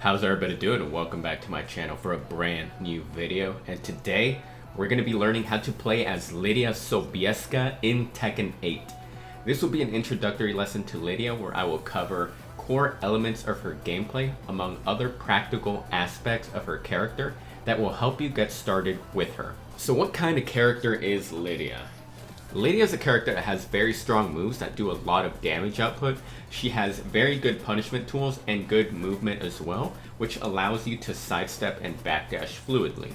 How's everybody doing, and welcome back to my channel for a brand new video. And today we're going to be learning how to play as Lidia Sobieska in Tekken 8. This will be an introductory lesson to Lidia where I will cover core elements of her gameplay among other practical aspects of her character that will help you get started with her. So what kind of character is Lidia? Lidia is a character that has very strong moves that do a lot of damage output. She has very good punishment tools and good movement as well, which allows you to sidestep and backdash fluidly.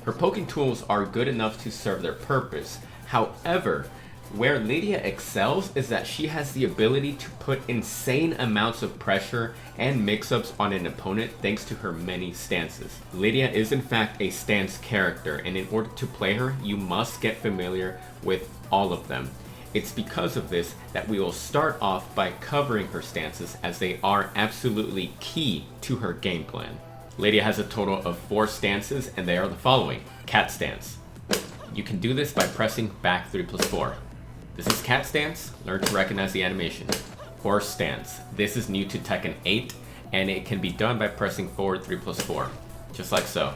Her poking tools are good enough to serve their purpose. However, where Lidia excels is that she has the ability to put insane amounts of pressure and mix-ups on an opponent thanks to her many stances. Lidia is in fact a stance character, and in order to play her, you must get familiar with all of them. It's because of this that we will start off by covering her stances, as they are absolutely key to her game plan. Lidia has a total of 4 stances, and they are the following. Cat stance. You can do this by pressing back 3+4. This is cat stance. Learn to recognize the animation. Horse stance. This is new to Tekken 8, and it can be done by pressing forward 3+4, just like so.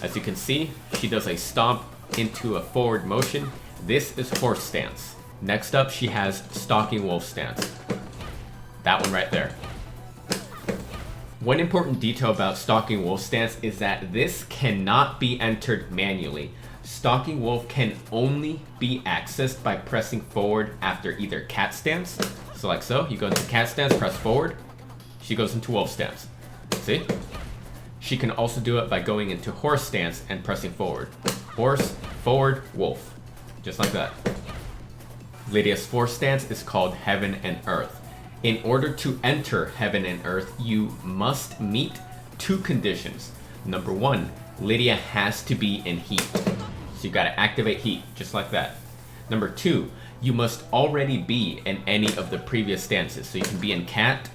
As you can see, she does a stomp into a forward motion. This is horse stance. Next up, she has stalking wolf stance. That one right there. One important detail about stalking wolf stance is that this cannot be entered manually. Stalking wolf can only be accessed by pressing forward after either cat stance. So like so, you go into cat stance, press forward, she goes into wolf stance. See? She can also do it by going into horse stance and pressing forward. Horse, forward, wolf. Just like that. Lidia's fourth stance is called Heaven and Earth. In order to enter Heaven and Earth, you must meet 2 conditions. Number 1, Lidia has to be in heat. So you gotta activate heat, just like that. Number 2, you must already be in any of the previous stances. So you can be in cat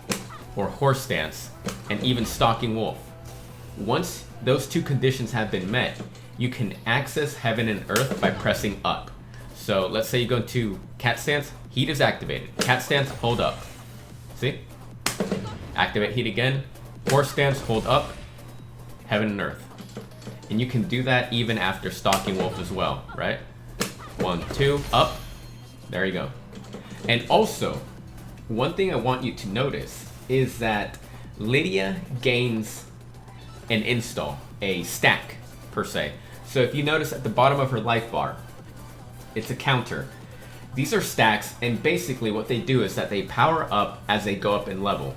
or horse stance and even stalking wolf. Once those 2 conditions have been met, you can access Heaven and Earth by pressing up. So let's say you go into cat stance, heat is activated. Cat stance, hold up. See? Activate heat again. Horse stance, hold up. Heaven and Earth. And you can do that even after stalking wolf as well, right? 1, 2, up. There you go. And also, one thing I want you to notice is that Lidia gains an install, a stack per se. So if you notice at the bottom of her life bar, it's a counter. These are stacks, and basically what they do is that they power up as they go up in level.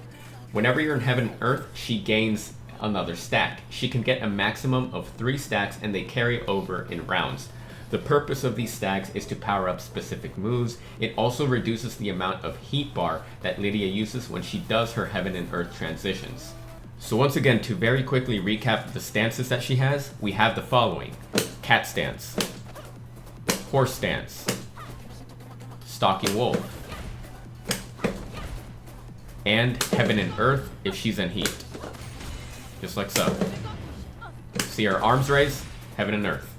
Whenever you're in Heaven and Earth, she gains another stack. She can get a maximum of 3 stacks, and they carry over in rounds. The purpose of these stacks is to power up specific moves. It also reduces the amount of heat bar that Lidia uses when she does her Heaven and Earth transitions. So once again, to very quickly recap the stances that she has, we have the following. Cat stance. Horse stance. Stalking wolf. And Heaven and Earth if she's in heat. Just like so. See her arms raised, Heaven and Earth.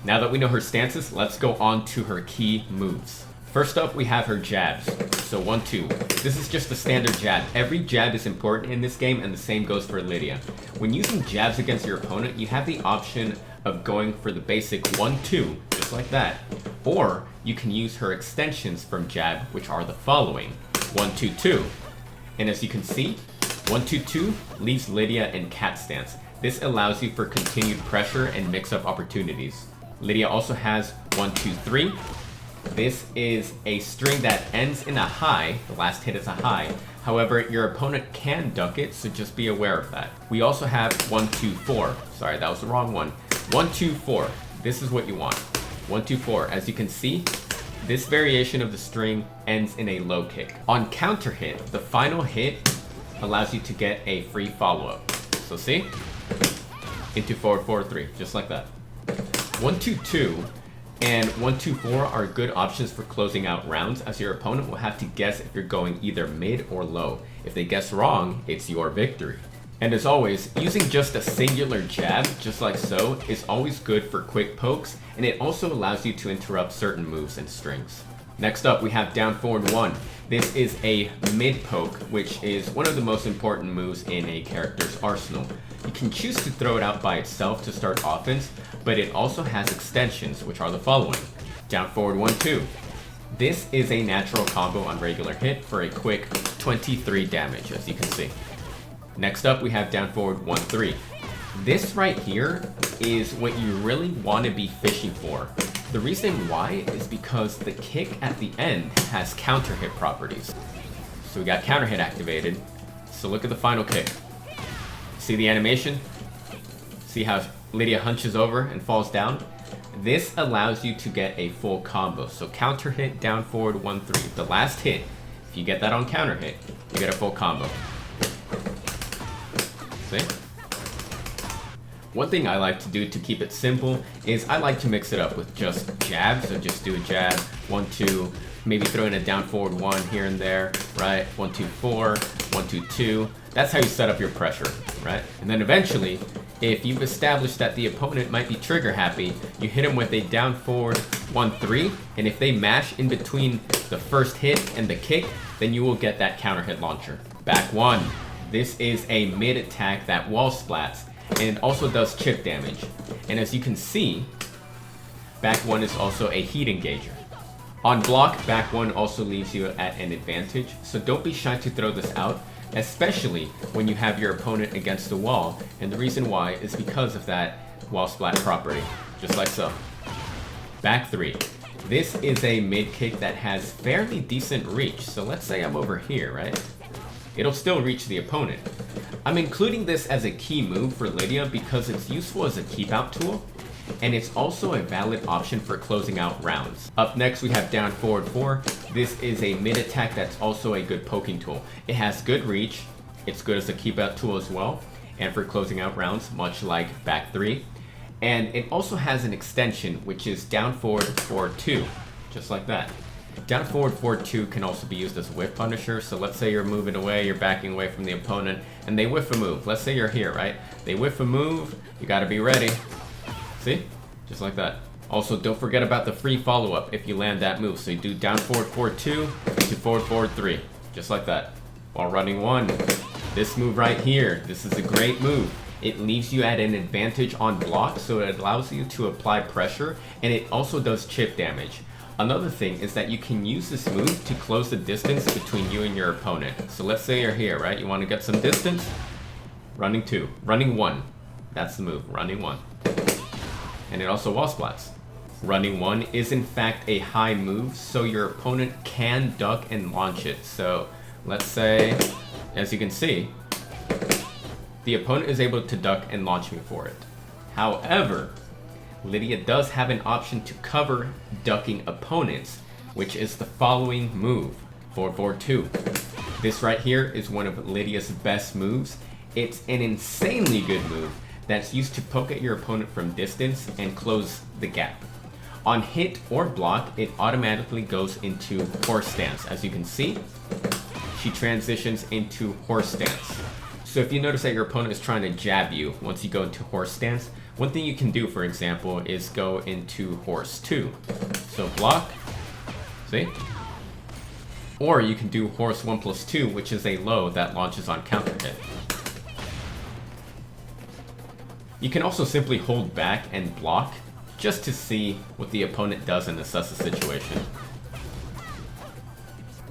Now that we know her stances, let's go on to her key moves. First up, we have her jabs. So 1, 2. This is just a standard jab. Every jab is important in this game, and the same goes for Lidia. When using jabs against your opponent, you have the option of going for the basic 1, 2, just like that. Or you can use her extensions from jab, which are the following. 1, 2, 2. And as you can see, 1, 2, 2 leaves Lidia in cat stance. This allows you for continued pressure and mix-up opportunities. Lidia also has 1, 2, 3. This is a string that ends in a high. The last hit is a high. However, your opponent can duck it, so just be aware of that. We also have 1, 2, 4. Sorry, that was the wrong one. 1, 2, 4. This is what you want. 1, 2, 4. As you can see, this variation of the string ends in a low kick. On counter hit, the final hit allows you to get a free follow-up. So see? Into forward, forward, 3. Just like that. 1, 2, 2 and 1, 2, 4 are good options for closing out rounds, as your opponent will have to guess if you're going either mid or low. If they guess wrong, it's your victory. And as always, using just a singular jab, just like so, is always good for quick pokes, and it also allows you to interrupt certain moves and strings. Next up, we have down forward 1. This is a mid poke, which is one of the most important moves in a character's arsenal. You can choose to throw it out by itself to start offense, but it also has extensions, which are the following. Down forward 1-2. This is a natural combo on regular hit for a quick 23 damage, as you can see. Next up, we have down forward 1-3. This right here is what you really want to be fishing for. The reason why is because the kick at the end has counter hit properties. So we got counter hit activated. So look at the final kick. See the animation? See how Lidia hunches over and falls down? This allows you to get a full combo. So counter hit, down forward 1-3. The last hit, if you get that on counter hit, you get a full combo. See? One thing I like to do to keep it simple is I like to mix it up with just jabs. So just do a jab, 1-2, maybe throw in a down forward 1 here and there, right? 1-2-4, 1-2-2. That's how you set up your pressure, right? And then eventually, if you've established that the opponent might be trigger happy, you hit them with a down forward 1-3, and if they mash in between the first hit and the kick, then you will get that counter hit launcher. Back 1. This is a mid attack that wall splats, and it also does chip damage. And as you can see, back 1 is also a heat engager. On block, back 1 also leaves you at an advantage, so don't be shy to throw this out, especially when you have your opponent against the wall, and the reason why is because of that wall splat property, just like so. Back 3. This is a mid kick that has fairly decent reach, so let's say I'm over here, right? It'll still reach the opponent. I'm including this as a key move for Lidia because it's useful as a keep out tool, and it's also a valid option for closing out rounds. Up next, we have down forward 4. This is a mid attack that's also a good poking tool. It has good reach, it's good as a keep out tool as well, and for closing out rounds, much like back 3. And it also has an extension, which is down forward 4-2, just like that. Down forward 4-2 can also be used as a whiff punisher. So let's say you're moving away, you're backing away from the opponent, and they whiff a move. Let's say you're here, right? They whiff a move, you gotta be ready. See? Just like that. Also, don't forget about the free follow-up if you land that move. So you do down forward 4-2 to forward 3, just like that. While running 1, this move right here, this is a great move. It leaves you at an advantage on block, so it allows you to apply pressure, and it also does chip damage. Another thing is that you can use this move to close the distance between you and your opponent. So let's say you're here, right? You want to get some distance? Running 2. Running 1. That's the move. Running 1. And it also wall splats. Running 1 is in fact a high move, so your opponent can duck and launch it. So let's say, as you can see, the opponent is able to duck and launch me for it. However, Lidia does have an option to cover ducking opponents, which is the following move, 4-4-2. This right here is one of Lidia's best moves. It's an insanely good move that's used to poke at your opponent from distance and close the gap. On hit or block, it automatically goes into horse stance. As you can see, she transitions into horse stance. So if you notice that your opponent is trying to jab you once you go into horse stance, one thing you can do, for example, is go into horse 2. So block, see? Or you can do horse 1+2, which is a low that launches on counter hit. You can also simply hold back and block just to see what the opponent does and assess the situation.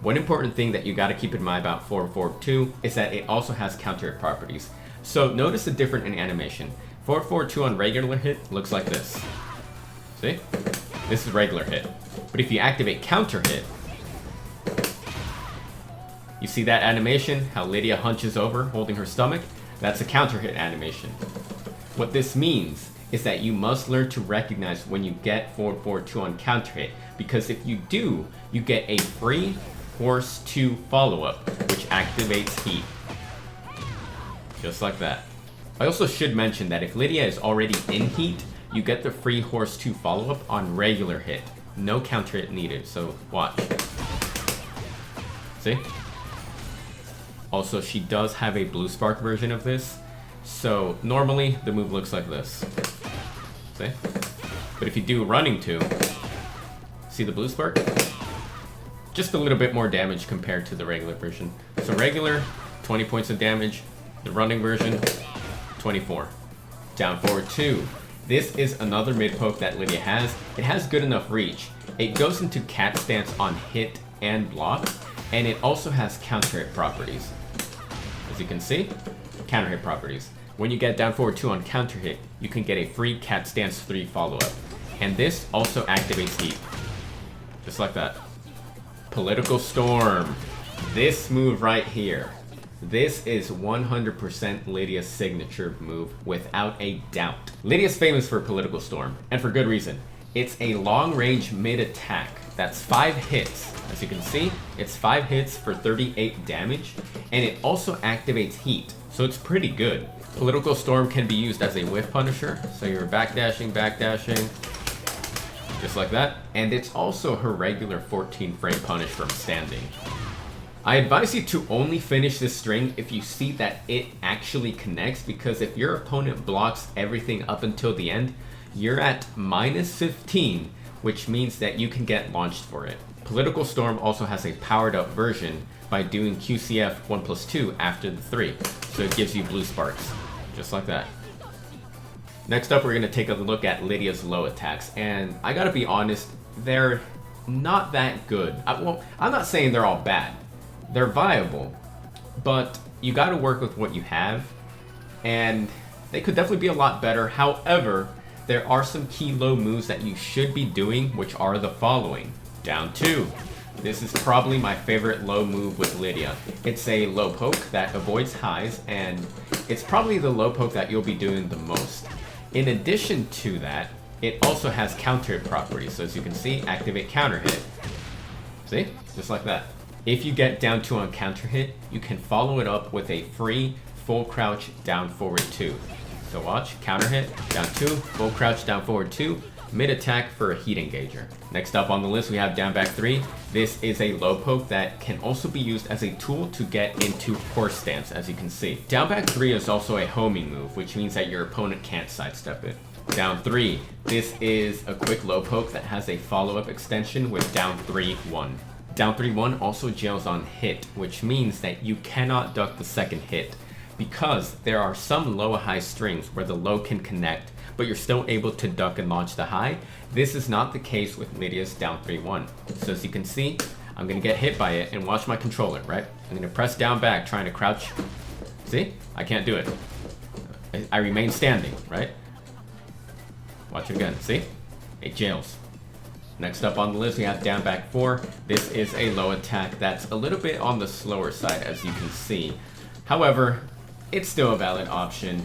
One important thing that you got to keep in mind about 4-4-2 is that it also has counter hit properties. So notice the difference in animation. 4-4-2 on regular hit looks like this. See? This is regular hit. But if you activate counter hit, you see that animation, how Lidia hunches over holding her stomach? That's a counter hit animation. What this means is that you must learn to recognize when you get 4-4-2 on counter hit, because if you do, you get a free horse 2 follow-up, which activates heat. Just like that. I also should mention that if Lidia is already in heat, you get the free horse 2 follow-up on regular hit. No counter hit needed, so watch. See? Also, she does have a blue spark version of this, so normally the move looks like this. See? But if you do running 2, see the blue spark? just a little bit more damage compared to the regular version. So regular, 20 points of damage. The running version, 24. Down forward 2. This is another mid poke that Lidia has. It has good enough reach. It goes into cat stance on hit and block, and it also has counter hit properties. As you can see, counter hit properties. When you get down forward 2 on counter hit, you can get a free cat stance 3 follow-up. And this also activates heat. Just like that. Political Storm. This move right here. This is 100% Lidia's signature move without a doubt. Lidia's famous for Political Storm, and for good reason. It's a long-range mid-attack that's 5 hits. As you can see, it's 5 hits for 38 damage, and it also activates heat, so it's pretty good. Political Storm can be used as a whiff punisher, so you're backdashing, just like that. And it's also her regular 14 frame punish from standing. I advise you to only finish this string if you see that it actually connects, because if your opponent blocks everything up until the end, you're at -15, which means that you can get launched for it. Political Storm also has a powered up version by doing QCF 1+2 after the 3, so it gives you blue sparks, just like that. Next up, we're going to take a look at Lidia's low attacks, and I gotta be honest, they're not that good. Well, I'm not saying they're all bad. They're viable, but you got to work with what you have, and they could definitely be a lot better. However, there are some key low moves that you should be doing, which are the following. Down 2. This is probably my favorite low move with Lidia. It's a low poke that avoids highs, and it's probably the low poke that you'll be doing the most. In addition to that, it also has counter hit properties. So as you can see, activate counter hit. See? Just like that. If you get down 2 on counter hit, you can follow it up with a free full crouch down forward 2. So watch, counter hit, down 2, full crouch down forward 2, mid attack for a heat engager. Next up on the list, we have down back 3. This is a low poke that can also be used as a tool to get into horse stance, as you can see. Down back 3 is also a homing move, which means that your opponent can't sidestep it. Down 3, this is a quick low poke that has a follow-up extension with down 3-1. Down 3-1 also jails on hit, which means that you cannot duck the second hit, because there are some low-high strings where the low can connect, but you're still able to duck and launch the high. This is not the case with Lidia's down 3-1. So as you can see, I'm going to get hit by it, and watch my controller, right? I'm going to press down back trying to crouch. See? I can't do it. I remain standing, right? Watch it again. See? It jails. Next up on the list, we have down back 4. This is a low attack that's a little bit on the slower side, as you can see. However, it's still a valid option.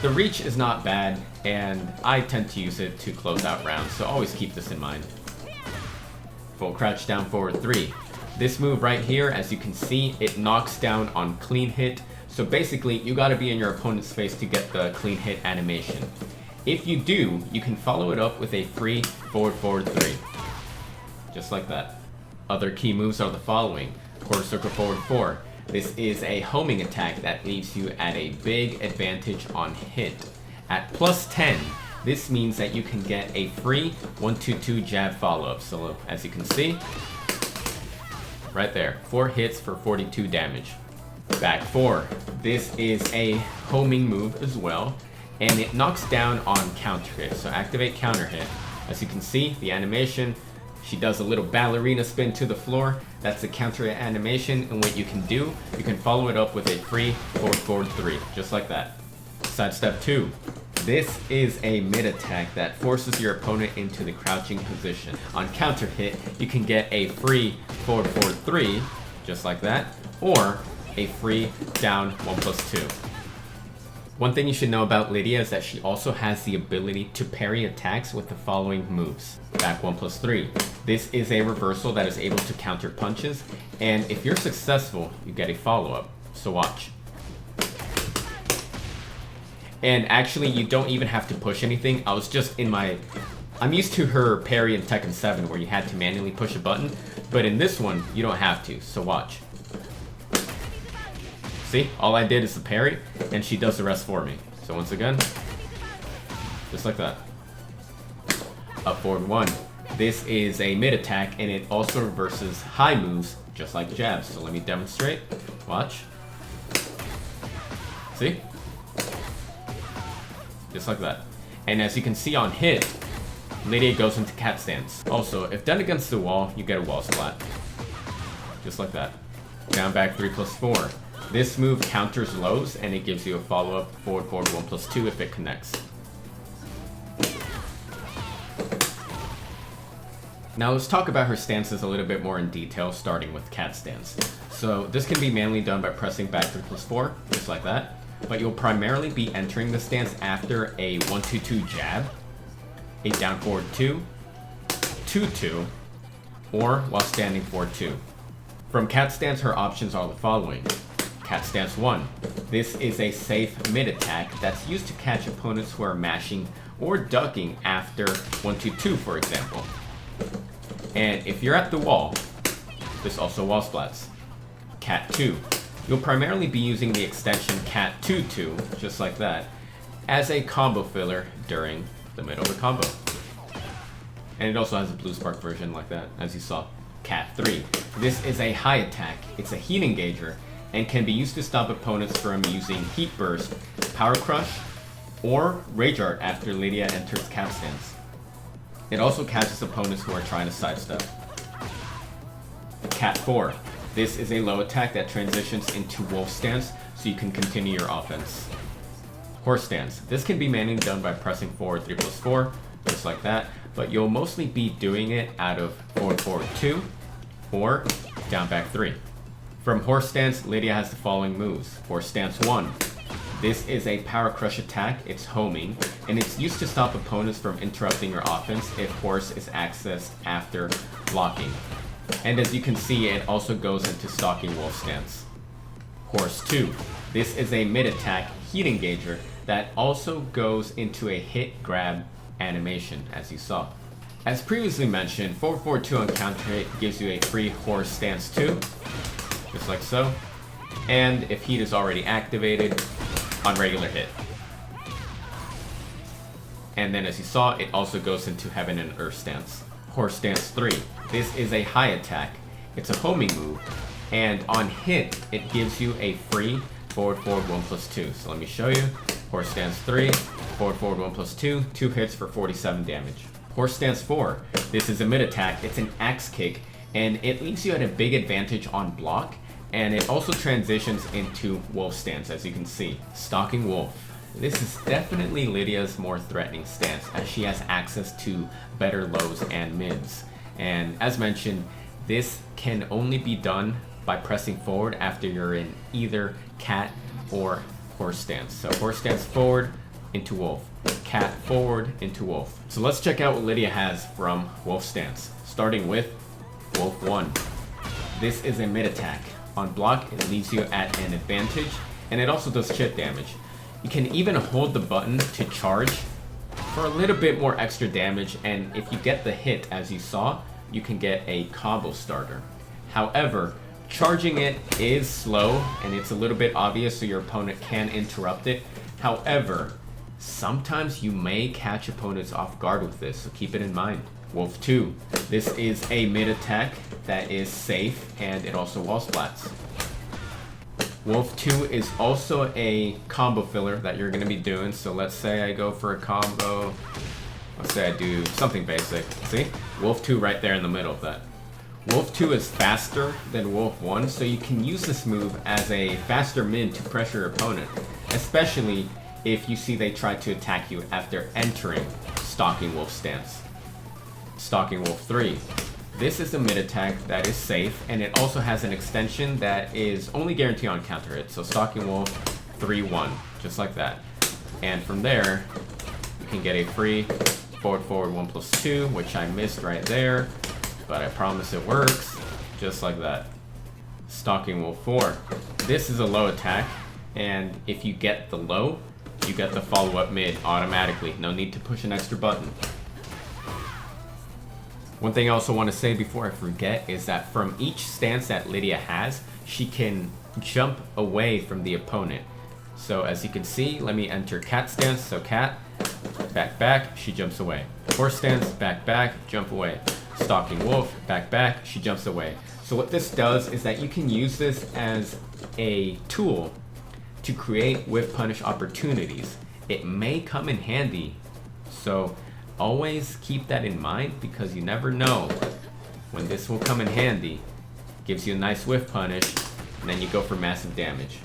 The reach is not bad, and I tend to use it to close out rounds, so always keep this in mind. Full crouch down forward 3. This move right here, as you can see, it knocks down on clean hit. So basically, you gotta be in your opponent's face to get the clean hit animation. If you do, you can follow it up with a free forward 3. Just like that. Other key moves are the following. Quarter circle forward 4. This is a homing attack that leaves you at a big advantage on hit. At +10, this means that you can get a free 1-2-2 jab follow-up. So as you can see, right there, 4 hits for 42 damage. Back 4. This is a homing move as well, and it knocks down on counter hit. So activate counter hit. As you can see, the animation, she does a little ballerina spin to the floor. That's the counter hit animation, and what you can do, you can follow it up with a free forward 3, just like that. Sidestep 2. This is a mid attack that forces your opponent into the crouching position. On counter hit, you can get a free forward 3, just like that, or a free down 1+2. One thing you should know about Lidia is that she also has the ability to parry attacks with the following moves. Back 1+3. This is a reversal that is able to counter punches, and if you're successful, you get a follow-up. So watch. And actually, you don't even have to push anything. I was just in my... I'm used to her parry in Tekken 7 where you had to manually push a button, but in this one, you don't have to, so watch. See, all I did is the parry, and she does the rest for me. So once again, just like that. Up forward 1. This is a mid attack, and it also reverses high moves, just like jabs. So let me demonstrate. Watch. See? Just like that. And as you can see on hit, Lidia goes into cat stance. Also, if done against the wall, you get a wall splat. Just like that. Down back 3+4. This move counters lows, and it gives you a follow-up forward 1+2 if it connects. Now let's talk about her stances a little bit more in detail, starting with cat stance. So this can be mainly done by pressing back 3+4, just like that. But you'll primarily be entering the stance after a 1-2-2 jab, a down forward 2, 2-2, or while standing forward 2. From cat stance, her options are the following. Cat stance 1. This is a safe mid attack that's used to catch opponents who are mashing or ducking after 1-2-2, for example. And if you're at the wall, this also wall splats. Cat 2. You'll primarily be using the extension Cat 2-2, just like that, as a combo filler during the middle of the combo. And it also has a blue spark version like that, as you saw. Cat 3. This is a high attack. It's a heat engager, and can be used to stop opponents from using Heat Burst, Power Crush, or Rage Art after Lidia enters cat stance. It also catches opponents who are trying to sidestep. Cat 4. This is a low attack that transitions into wolf stance, so you can continue your offense. Horse stance. This can be manually done by pressing forward 3+4, just like that, but you'll mostly be doing it out of forward 2 or down back 3. From horse stance, Lidia has the following moves. Horse stance 1. This is a power crush attack. It's homing, and it's used to stop opponents from interrupting your offense if horse is accessed after blocking. And as you can see, it also goes into stalking wolf stance. Horse 2. This is a mid attack heat engager that also goes into a hit grab animation, as you saw. As previously mentioned, forward 2 on counter hit gives you a free horse stance 2, just like so. And if heat is already activated, on regular hit. And then as you saw, it also goes into heaven and earth stance. Horse stance 3. This is a high attack. It's a homing move, and on hit, it gives you a free forward 1+2. So let me show you. Horse stance 3, forward 1+2, 2 hits for 47 damage. Horse stance 4. This is a mid attack. It's an axe kick, and it leaves you at a big advantage on block, and it also transitions into wolf stance, as you can see. Stalking wolf. This is definitely Lidia's more threatening stance, as she has access to better lows and mids. And as mentioned, this can only be done by pressing forward after you're in either cat or horse stance. So horse stance forward into wolf, cat forward into wolf. So let's check out what Lidia has from wolf stance, starting with wolf 1. This is a mid attack. On block, it leaves you at an advantage, and it also does chip damage. You can even hold the button to charge for a little bit more extra damage, and if you get the hit, as you saw, you can get a combo starter. However, charging it is slow, and it's a little bit obvious, so your opponent can interrupt it. However, sometimes you may catch opponents off guard with this, so keep it in mind. Wolf 2. This is a mid attack that is safe, and it also wall splats. Wolf 2 is also a combo filler that you're going to be doing. So let's say I go for a combo. Let's say I do something basic. See? Wolf 2 right there in the middle of that. Wolf 2 is faster than Wolf 1, so you can use this move as a faster mid to pressure your opponent, especially if you see they try to attack you after entering Stalking Wolf stance. Stalking Wolf 3. This is a mid attack that is safe, and it also has an extension that is only guaranteed on counter hit. So Stalking Wolf 3-1, just like that. And from there, you can get a free forward 1+2, which I missed right there, but I promise it works, just like that. Stalking Wolf 4. This is a low attack, and if you get the low, you get the follow-up mid automatically. No need to push an extra button. One thing I also want to say before I forget is that from each stance that Lidia has, she can jump away from the opponent. So as you can see, let me enter cat stance. So cat, back, she jumps away. Horse stance, back, back, jump away. Stalking wolf, back, back, she jumps away. So what this does is that you can use this as a tool to create whiff punish opportunities. It may come in handy, so always keep that in mind because you never know when this will come in handy. Gives you a nice whiff punish, and then you go for massive damage.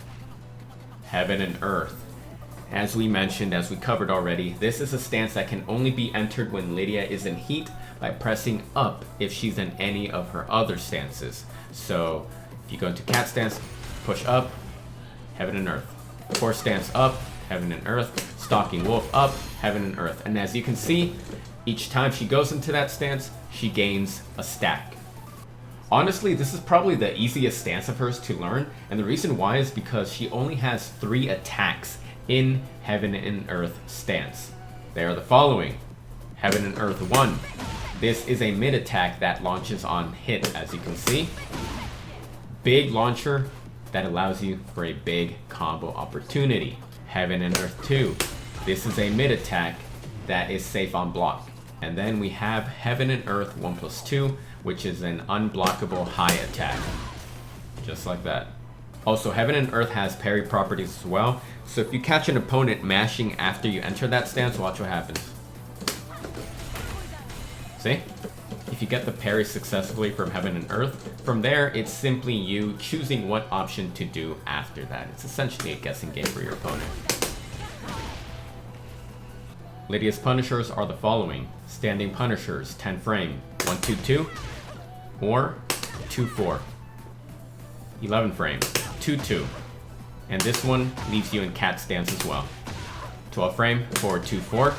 Heaven and Earth. As we mentioned, as we covered already, this is a stance that can only be entered when Lidia is in heat by pressing up if she's in any of her other stances. So if you go into cat stance, push up, Heaven and Earth. Horse stance up, Heaven and Earth. Stalking wolf up, Heaven and Earth. And as you can see, each time she goes into that stance, she gains a stack. Honestly, this is probably the easiest stance of hers to learn, and the reason why is because she only has 3 attacks in Heaven and Earth stance. They are the following. Heaven and Earth 1. This is a mid attack that launches on hit, as you can see. Big launcher that allows you for a big combo opportunity. Heaven and Earth 2. This is a mid attack that is safe on block. And then we have Heaven and Earth 1+2, which is an unblockable high attack. Just like that. Also, Heaven and Earth has parry properties as well. So if you catch an opponent mashing after you enter that stance, watch what happens. See? If you get the parry successfully from Heaven and Earth, from there it's simply you choosing what option to do after that. It's essentially a guessing game for your opponent. Lidia's punishers are the following. Standing punishers, 10 frame, 1-2-2 or 2-4. 11 frame, 2-2. And this one leaves you in cat stance as well. 12 frame, 4-2-4.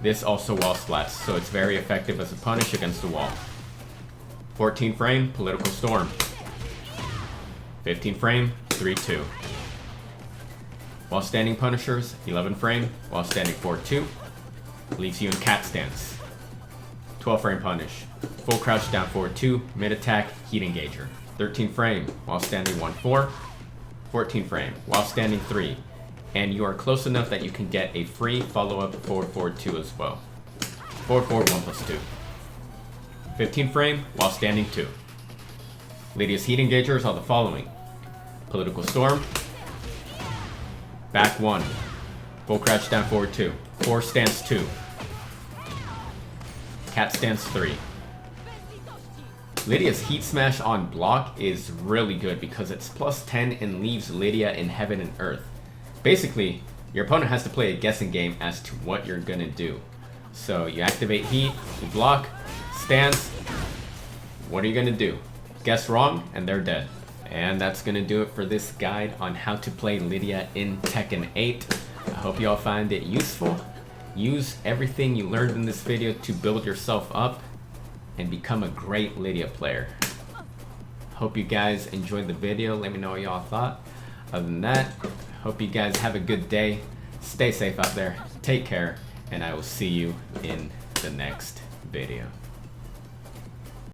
This also wall splats, so it's very effective as a punish against the wall. 14 frame, political storm. 15 frame, 3-2. While standing punishers, 11 frame, while standing 4-2, leaves you in cat stance. 12 frame punish, full crouch down 4-2, mid attack, heat engager. 13 frame, while standing 1-4, 14 frame, while standing 3, and you are close enough that you can get a free follow-up 4-4-2 as well. 4-4, 1+2. 15 frame, while standing 2. Lidia's heat engagers are the following. Political storm, back 1, full crouch down forward 2, 4 stance 2, cat stance 3. Lidia's heat smash on block is really good because it's +10 and leaves Lidia in Heaven and Earth. Basically, your opponent has to play a guessing game as to what you're gonna do. So you activate heat, you block, stance, what are you gonna do? Guess wrong and they're dead. And that's gonna do it for this guide on how to play Lidia in Tekken 8. I hope you all find it useful. Use everything you learned in this video to build yourself up and become a great Lidia player. Hope you guys enjoyed the video. Let me know what y'all thought. Other than that, hope you guys have a good day. Stay safe out there. Take care. And I will see you in the next video.